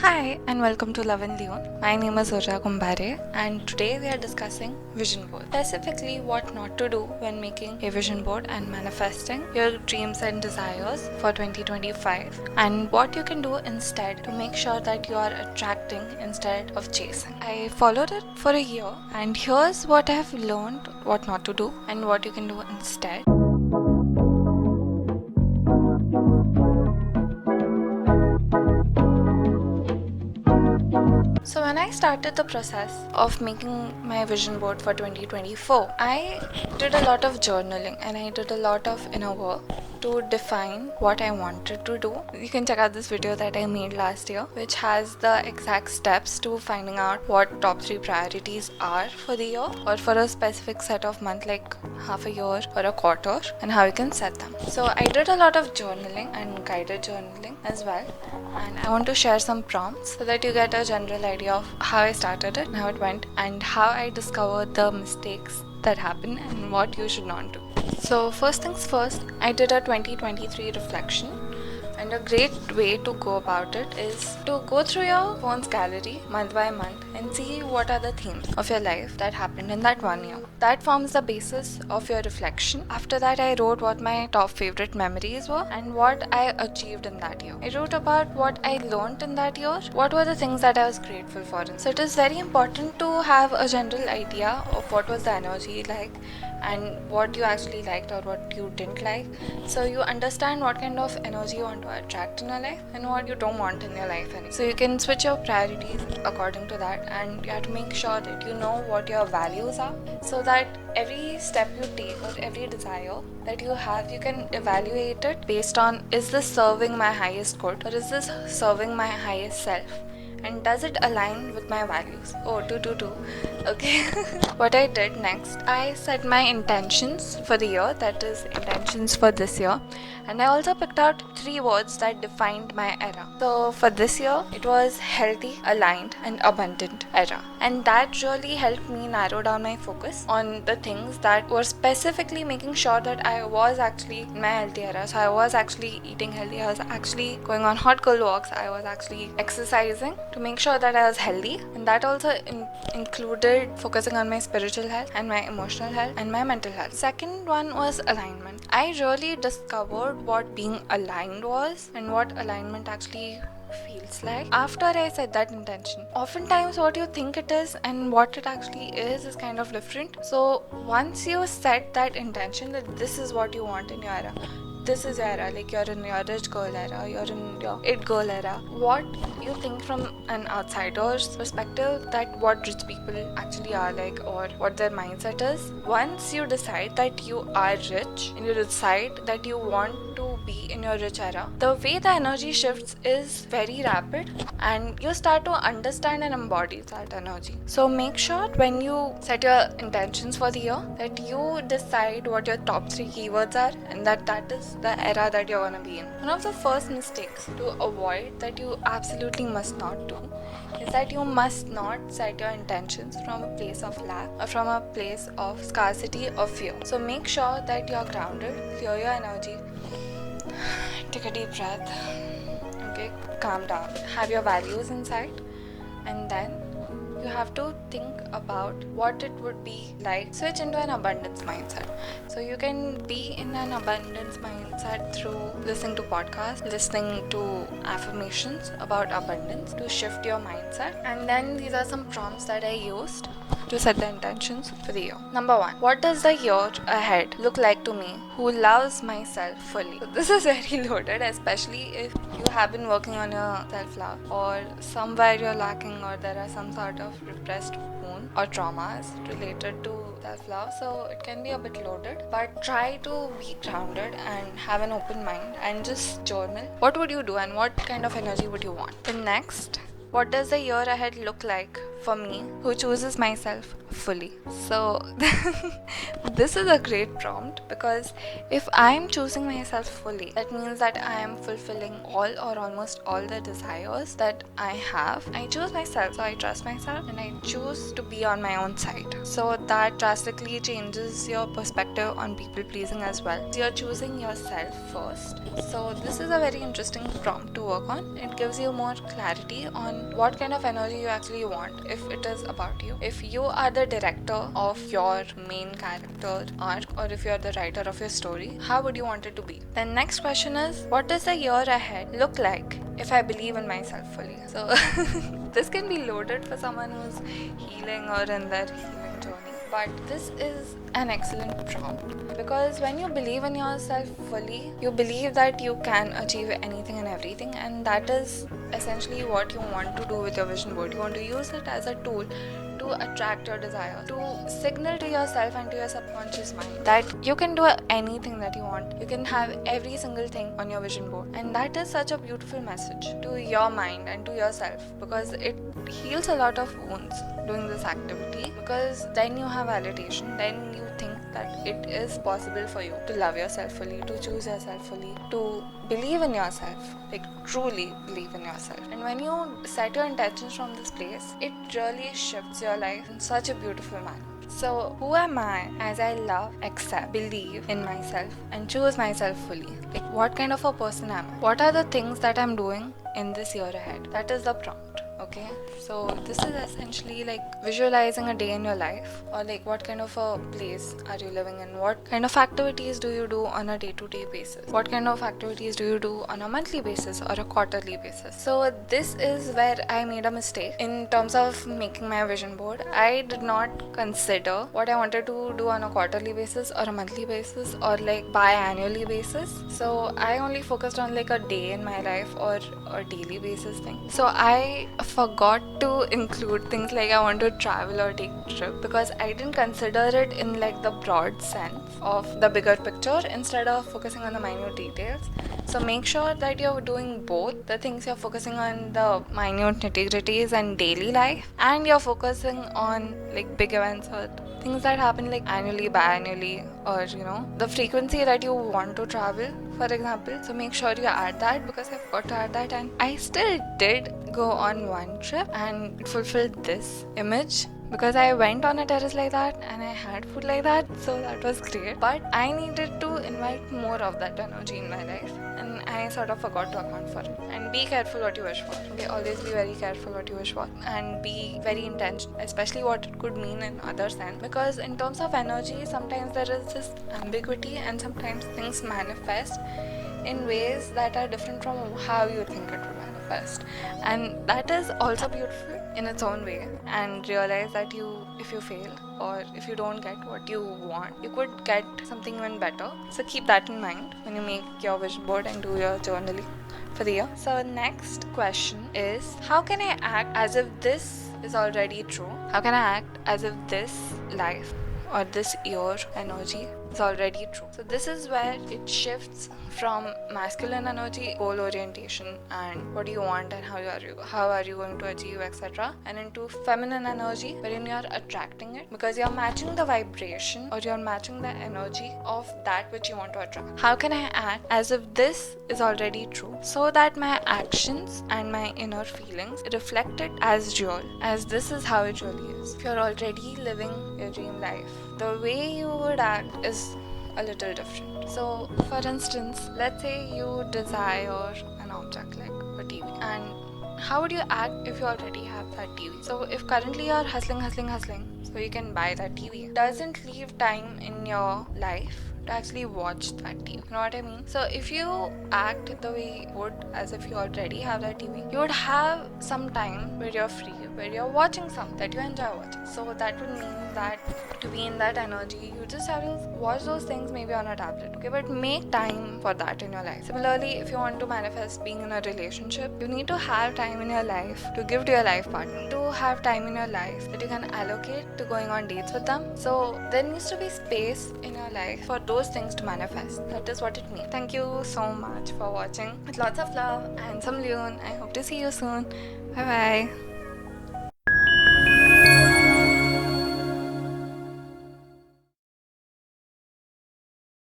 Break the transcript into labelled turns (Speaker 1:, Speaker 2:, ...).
Speaker 1: Hi and welcome to Love and Leon. My name is Urja Kumbhare and today we are discussing vision board. Specifically what not to do when making a vision board and manifesting your dreams and desires for 2025 and what you can do instead to make sure that you are attracting instead of chasing. I followed it for a year and here's what I have learned what not to do and what you can do instead. So when I started the process of making my vision board for 2024, I did a lot of journaling and I did a lot of inner work to define what I wanted to do. You can check out this video that I made last year, which has the exact steps to finding out what top 3 priorities are for the year or for a specific set of month, like half a year or a quarter, and how you can set them. So I did a lot of journaling and guided journaling as well, and I want to share some prompts so that you get a general idea of how I started it and how it went and how I discovered the mistakes that happen and what you should not do. So first things first, I did a 2023 reflection, and a great way to go about it is to go through your phone's gallery month by month and see what are the themes of your life that happened in that 1 year. That forms the basis of your reflection. After that, I wrote what my top favorite memories were and what I achieved in that year. I wrote about what I learned in that year, what were the things that I was grateful for. So it is very important to have a general idea of what was the energy like and what you actually liked or what you didn't like, so you understand what kind of energy you want to attract in your life and what you don't want in your life anymore. So you can switch your priorities according to that, and you have to make sure that you know what your values are, so that every step you take or every desire that you have, you can evaluate it based on, is this serving my highest good or is this serving my highest self, and does it align with my values? Oh, 222. Okay. What I did next, I set my intentions for the year, that is intentions for this year, and I also picked out 3 words that defined my era. So for this year, it was healthy, aligned, and abundant era, and that really helped me narrow down my focus on the things that were specifically making sure that I was actually in my healthy era. So I was actually eating healthy, I was actually going on hot cold walks, I was actually exercising to make sure that I was healthy, and that also included focusing on my spiritual health and my emotional health and my mental health. Second one was alignment. I really discovered what being aligned was and what alignment actually feels like after I set that intention. Oftentimes what you think it is and what it actually is kind of different. So once you set that intention that this is what you want in your era, this is your era, like you're in your rich girl era, you're in your it girl era, what you think from an outsider's perspective that what rich people actually are like or what their mindset is. Once you decide that you are rich and you decide that you want to be in your rich era, the way the energy shifts is very rapid and you start to understand and embody that energy. So make sure when you set your intentions for the year that you decide what your top 3 keywords are and that is the era that you're gonna be in. One of the first mistakes to avoid that you absolutely must not do is that you must not set your intentions from a place of lack or from a place of scarcity or fear. So make sure that you're grounded, clear your energy, take a deep breath, okay, calm down, have your values inside, and then you have to think about what it would be like. Switch into an abundance mindset. So you can be in an abundance mindset through listening to podcasts, listening to affirmations about abundance to shift your mindset. And then these are some prompts that I used to set the intentions for the year. Number 1, what does the year ahead look like to me who loves myself fully? So this is very loaded, especially if you have been working on your self-love or somewhere you're lacking or there are some sort of repressed wound or traumas related to self-love. So it can be a bit loaded, but try to be grounded and have an open mind and just journal. What would you do and what kind of energy would you want? The next, what does the year ahead look like for me who chooses myself fully. So this is a great prompt, because if I'm choosing myself fully, that means that I am fulfilling all or almost all the desires that I have. I choose myself, so I trust myself and I choose to be on my own side. So that drastically changes your perspective on people pleasing as well. You're choosing yourself first. So this is a very interesting prompt to work on. It gives you more clarity on what kind of energy you actually want if it is about you. If you are the director of your main character arc, or if you're the writer of your story, how would you want it to be? The next question is, what does the year ahead look like if I believe in myself fully? So this can be loaded for someone who's healing or in their healing journey, but this is an excellent prompt, because when you believe in yourself fully, you believe that you can achieve anything and everything, and that is essentially what you want to do with your vision board. You want to use it as a tool to attract your desires, to signal to yourself and to your subconscious mind that you can do anything that you want. You can have every single thing on your vision board, and that is such a beautiful message to your mind and to yourself, because it heals a lot of wounds doing this activity, because then you have validation, then you think that it is possible for you to love yourself fully, to choose yourself fully, to believe in yourself, like truly believe in yourself. And when you set your intentions from this place, it really shifts your life in such a beautiful manner. So who am I as I love, accept, believe in myself and choose myself fully? Like, what kind of a person am I? What are the things that I'm doing in this year ahead? That is the prompt. Okay, so this is essentially like visualizing a day in your life, or like what kind of a place are you living in, what kind of activities do you do on a day-to-day basis, what kind of activities do you do on a monthly basis or a quarterly basis. So this is where I made a mistake in terms of making my vision board. I did not consider what I wanted to do on a quarterly basis or a monthly basis or like biannually basis. So I only focused on like a day in my life or a daily basis thing. So I forgot to include things like I want to travel or take a trip, because I didn't consider it in like the broad sense of the bigger picture instead of focusing on the minute details. So make sure that you're doing both the things. You're focusing on the minute nitty-gritties and daily life, and you're focusing on like big events or things that happen like annually, biannually, or the frequency that you want to travel, for example. So make sure you add that, because I forgot to add that, and I still did go on one trip and it fulfilled this image, because I went on a terrace like that and I had food like that, so that was great. But I needed to invite more of that energy in my life, and I sort of forgot to account for it. And be careful what you wish for. Okay, always be very careful what you wish for, and be very intentional, especially what it could mean in other sense, because in terms of energy, sometimes there is this ambiguity, and sometimes things manifest in ways that are different from how you think it would manifest, and that is also beautiful in its own way. And realize that if you fail or if you don't get what you want, you could get something even better. So keep that in mind when you make your vision board and do your journaling for the year. So next question is, how can I act as if this is already true? How can I act as if this life or this year energy is already true? So this is where it shifts from masculine energy, goal orientation, and what do you want and how are you going to achieve, etc., and into feminine energy, wherein you are attracting it, because you are matching the vibration or you are matching the energy of that which you want to attract. How can I act as if this is already true, so that my actions and my inner feelings reflect it as real, as this is how it really is? If you're already living your dream life, the way you would act is a little different. So for instance, let's say you desire an object like a TV, and how would you act if you already have that TV? So if currently you're hustling so you can buy that TV, doesn't leave time in your life to actually watch that TV. You know what I mean? So if you act the way you would as if you already have that TV, you would have some time where you're free, where you're watching something that you enjoy watching. So that would mean that to be in that energy, you just have to watch those things maybe on a tablet. Okay, but make time for that in your life. Similarly, if you want to manifest being in a relationship, you need to have time in your life to give to your life partner, to have time in your life that you can allocate to going on dates with them. So there needs to be space in your life for those things to manifest. That is what it means. Thank you so much for watching. With lots of love and some Leon. I hope to see you soon. Bye bye.